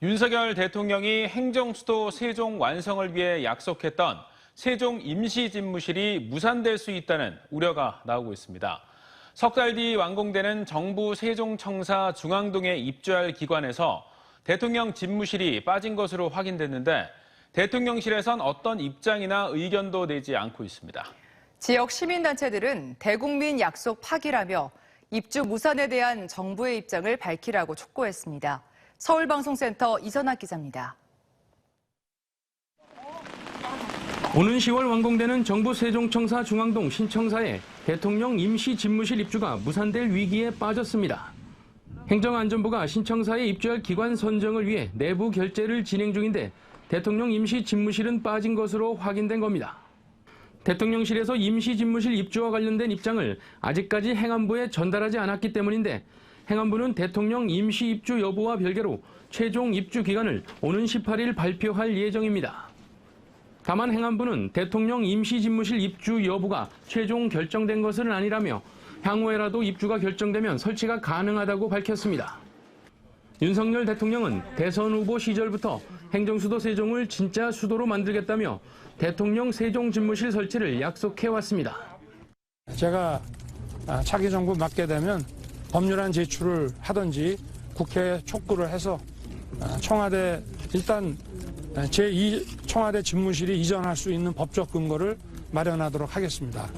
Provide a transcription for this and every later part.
윤석열 대통령이 행정수도 세종 완성을 위해 약속했던 세종 임시집무실이 무산될 수 있다는 우려가 나오고 있습니다. 석 달 뒤 완공되는 정부 세종청사 중앙동에 입주할 기관에서 대통령 집무실이 빠진 것으로 확인됐는데 대통령실에선 어떤 입장이나 의견도 내지 않고 있습니다. 지역 시민단체들은 대국민 약속 파기라며 입주 무산에 대한 정부의 입장을 밝히라고 촉구했습니다. 서울방송센터 이선학 기자입니다. 오는 10월 완공되는 정부 세종청사 중앙동 신청사에 대통령 임시 집무실 입주가 무산될 위기에 빠졌습니다. 행정안전부가 신청사에 입주할 기관 선정을 위해 내부 결재를 진행 중인데 대통령 임시 집무실은 빠진 것으로 확인된 겁니다. 대통령실에서 임시 집무실 입주와 관련된 입장을 아직까지 행안부에 전달하지 않았기 때문인데 행안부는 대통령 임시 입주 여부와 별개로 최종 입주 기간을 오는 18일 발표할 예정입니다. 다만 행안부는 대통령 임시 집무실 입주 여부가 최종 결정된 것은 아니라며 향후에라도 입주가 결정되면 설치가 가능하다고 밝혔습니다. 윤석열 대통령은 대선 후보 시절부터 행정수도 세종을 진짜 수도로 만들겠다며 대통령 세종 집무실 설치를 약속해왔습니다. 제가 차기 정부 맡게 되면 법률안 제출을 하든지 국회에 촉구를 해서 청와대 일단 제2 청와대 집무실이 이전할 수 있는 법적 근거를 마련하도록 하겠습니다.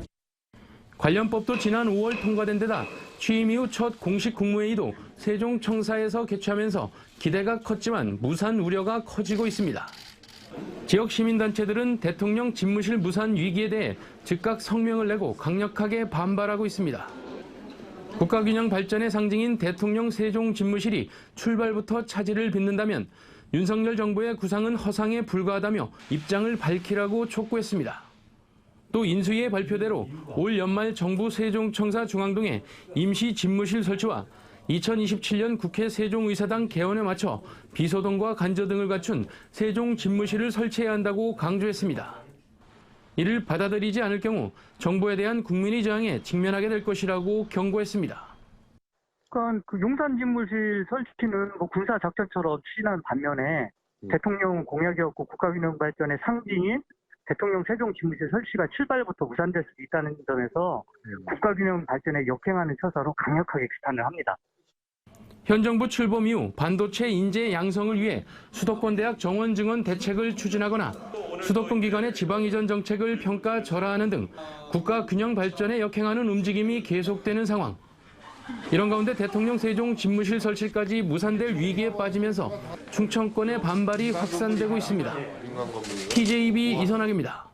관련법도 지난 5월 통과된 데다 취임 이후 첫 공식 국무회의도 세종청사에서 개최하면서 기대가 컸지만 무산 우려가 커지고 있습니다. 지역 시민단체들은 대통령 집무실 무산 위기에 대해 즉각 성명을 내고 강력하게 반발하고 있습니다. 국가균형 발전의 상징인 대통령 세종 집무실이 출발부터 차질을 빚는다면 윤석열 정부의 구상은 허상에 불과하다며 입장을 밝히라고 촉구했습니다. 또 인수위의 발표대로 올 연말 정부 세종청사 중앙동에 임시 집무실 설치와 2027년 국회 세종의사당 개원에 맞춰 비서동과 간저 등을 갖춘 세종 집무실을 설치해야 한다고 강조했습니다. 이를 받아들이지 않을 경우 정부에 대한 국민의 저항에 직면하게 될 것이라고 경고했습니다. 그러니까 그 용산 집무실 설치는 군사 작전처럼 추진한 반면에 대통령 공약이었고 국가균형 발전의 상징인 대통령 세종 집무실 설치가 출발부터 무산될 수 있다는 점에서 국가균형 발전에 역행하는 처사로 강력하게 비판을 합니다. 현 정부 출범 이후 반도체 인재 양성을 위해 수도권 대학 정원 증원 대책을 추진하거나 수도권 기관의 지방 이전 정책을 평가 절하하는 등 국가 균형 발전에 역행하는 움직임이 계속되는 상황. 이런 가운데 대통령 세종 집무실 설치까지 무산될 위기에 빠지면서 충청권의 반발이 확산되고 있습니다. TJB 이선학입니다.